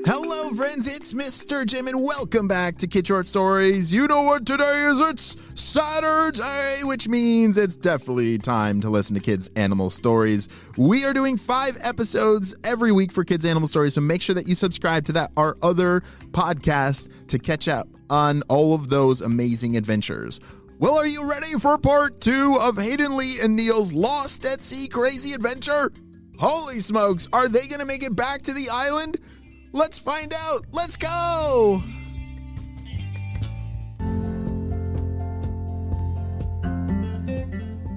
Hello friends, it's Mr. Jim and welcome back to Kid Short Stories. You know what today is? It's Saturday, which means it's definitely time to listen to kids' animal stories. We are doing 5 episodes every week for kids' animal stories, so make sure that you subscribe to our other podcast to catch up on all of those amazing adventures. Well, are you ready for part 2 of Hayden, Lee, and Neil's Lost at Sea crazy adventure? Holy smokes, are they going to make it back to the island? Let's find out. Let's go.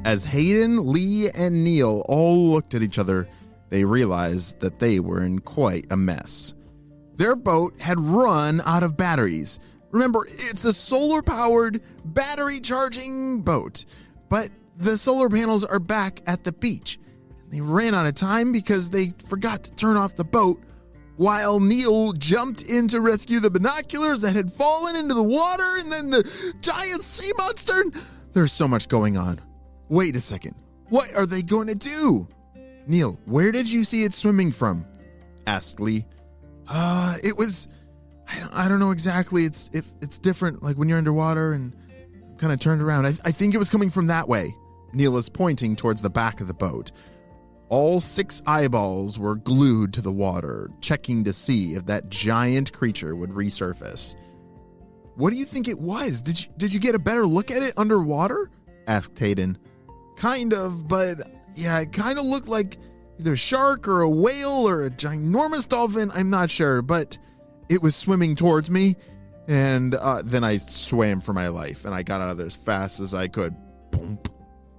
As Hayden, Lee, and Neil all looked at each other, they realized that they were in quite a mess. Their boat had run out of batteries. Remember, it's a solar-powered, battery-charging boat, but the solar panels are back at the beach. They ran out of time because they forgot to turn off the boat while Neil jumped in to rescue the binoculars that had fallen into the water and then the giant sea monster. There's so much going on. Wait a second. What are they going to do? Neil, where did you see it swimming from? Asked Lee. It was, I don't know exactly. It's different, like when you're underwater and kind of turned around. I think it was coming from that way. Neil was pointing towards the back of the boat. All 6 eyeballs were glued to the water, checking to see if that giant creature would resurface. What do you think it was? Did you get a better look at it underwater? Asked Hayden. Kind of, but yeah, it kind of looked like either a shark or a whale or a ginormous dolphin. I'm not sure, but it was swimming towards me. And then I swam for my life and I got out of there as fast as I could. Boom.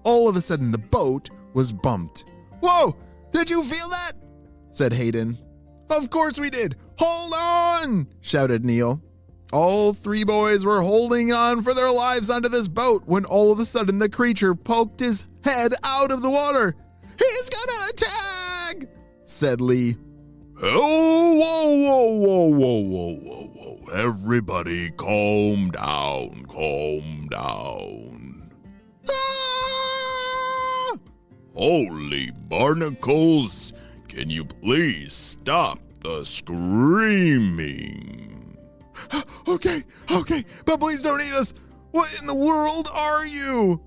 All of a sudden, the boat was bumped. Whoa! Did you feel that? Said Hayden. Of course we did. Hold on! Shouted Neil. All 3 boys were holding on for their lives onto this boat when all of a sudden the creature poked his head out of the water. He's gonna attack! Said Lee. Oh, whoa. Everybody calm down. Holy barnacles, can you please stop the screaming? Okay, but please don't eat us. What in the world are you?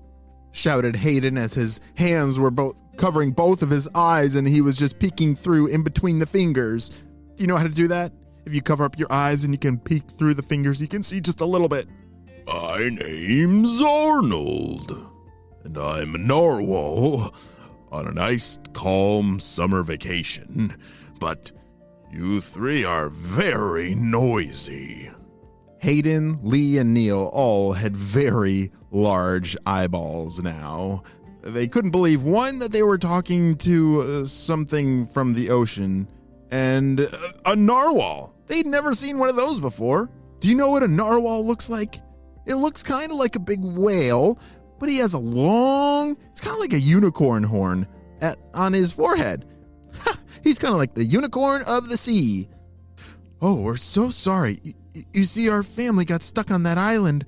Shouted Hayden as his hands were covering both of his eyes and he was just peeking through in between the fingers. Do you know how to do that? If you cover up your eyes and you can peek through the fingers, you can see just a little bit. My name's Arnold, and I'm a narwhal on a nice, calm summer vacation, but you 3 are very noisy. Hayden, Lee, and Neil all had very large eyeballs now. They couldn't believe, one, that they were talking to something from the ocean, and a narwhal. They'd never seen one of those before. Do you know what a narwhal looks like? It looks kind of like a big whale, but he has a long, it's kind of like a unicorn horn on his forehead. He's kind of like the unicorn of the sea. Oh, we're so sorry. You see, our family got stuck on that island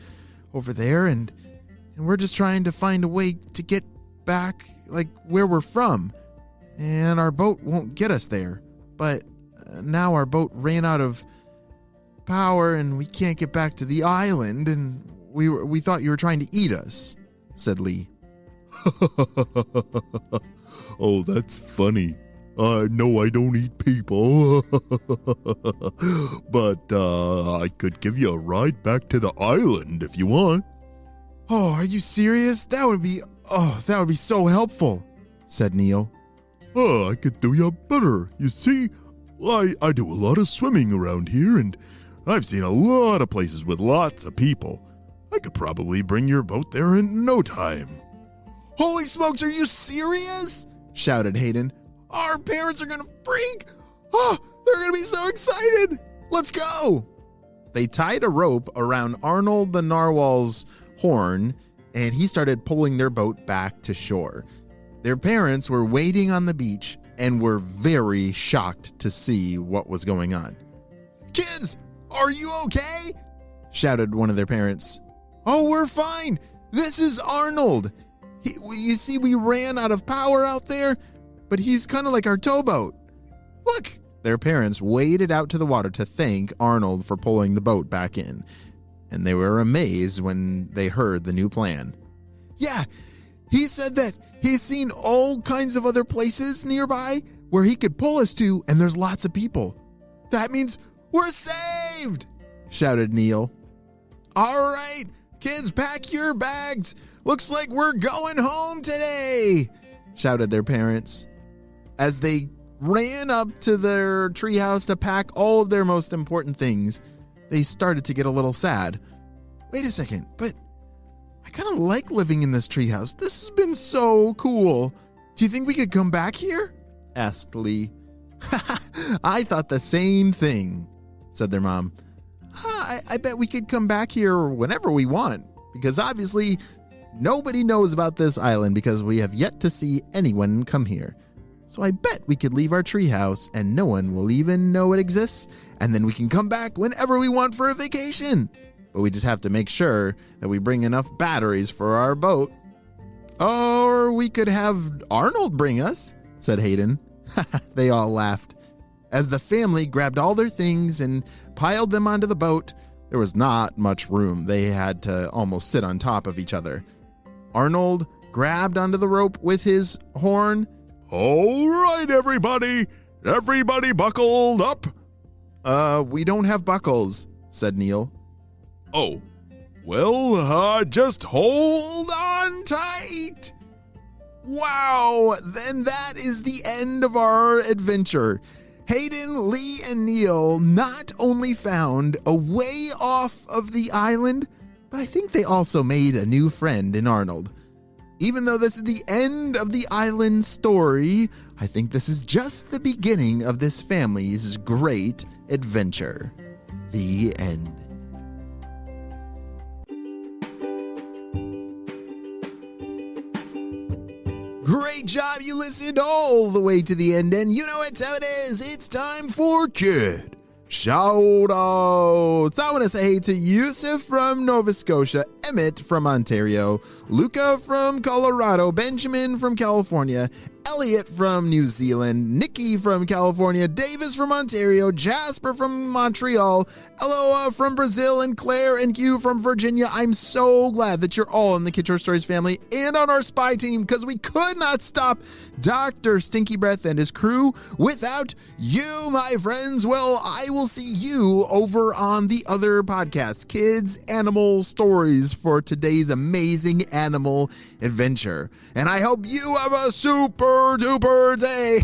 over there, and we're just trying to find a way to get back, like, where we're from. And our boat won't get us there. But now our boat ran out of power, and we can't get back to the island, and we thought you were trying to eat us, said Lee. Oh, that's funny. No, I don't eat people. But I could give you a ride back to the island if you want. Oh, are you serious? That would be so helpful, said Neil. I could do you better. You see, I do a lot of swimming around here, and I've seen a lot of places with lots of people. I could probably bring your boat there in no time. Holy smokes, are you serious? Shouted Hayden. Our parents are going to freak. Oh, they're going to be so excited. Let's go. They tied a rope around Arnold the narwhal's horn, and he started pulling their boat back to shore. Their parents were waiting on the beach and were very shocked to see what was going on. Kids, are you okay? Shouted one of their parents. Oh, we're fine. This is Arnold. You see, we ran out of power out there, but he's kind of like our towboat. Look, Their parents waded out to the water to thank Arnold for pulling the boat back in, and they were amazed when they heard the new plan. Yeah, he said that he's seen all kinds of other places nearby where he could pull us to, and there's lots of people. That means we're saved, shouted Neil. All right, kids, pack your bags. Looks like we're going home today, shouted their parents. As they ran up to their treehouse to pack all of their most important things, they started to get a little sad. Wait a second, but I kind of like living in this treehouse. This has been so cool. Do you think we could come back here? Asked Lee. I thought the same thing, said their mom. I bet we could come back here whenever we want, because obviously nobody knows about this island because we have yet to see anyone come here. So I bet we could leave our treehouse and no one will even know it exists, and then we can come back whenever we want for a vacation. But we just have to make sure that we bring enough batteries for our boat. Or we could have Arnold bring us, said Hayden. They all laughed. As the family grabbed all their things and piled them onto the boat, there was not much room. They had to almost sit on top of each other. Arnold grabbed onto the rope with his horn. All right, everybody. Everybody buckled up? We don't have buckles, said Neil. Oh, well, just hold on tight. Wow, then that is the end of our adventure. Hayden, Lee, and Neil not only found a way off of the island, but I think they also made a new friend in Arnold. Even though this is the end of the island story, I think this is just the beginning of this family's great adventure. The end. Great job, you listened all the way to the end, and you know it's how it is. It's time for Kid Shoutouts. I want to say hey to Yusuf from Nova Scotia, Emmett from Ontario, Luca from Colorado, Benjamin from California, Elliot from New Zealand, Nikki from California, Davis from Ontario, Jasper from Montreal, Eloa from Brazil, and Claire and Hugh from Virginia. I'm so glad that you're all in the Kid Short Stories family and on our spy team, because we could not stop Dr. Stinky Breath and his crew without you, my friends. Well, I will see you over on the other podcast, Kids Animal Stories, for today's amazing animal adventure. And I hope you have a super duper day.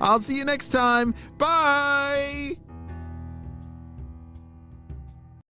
I'll see you next time. Bye.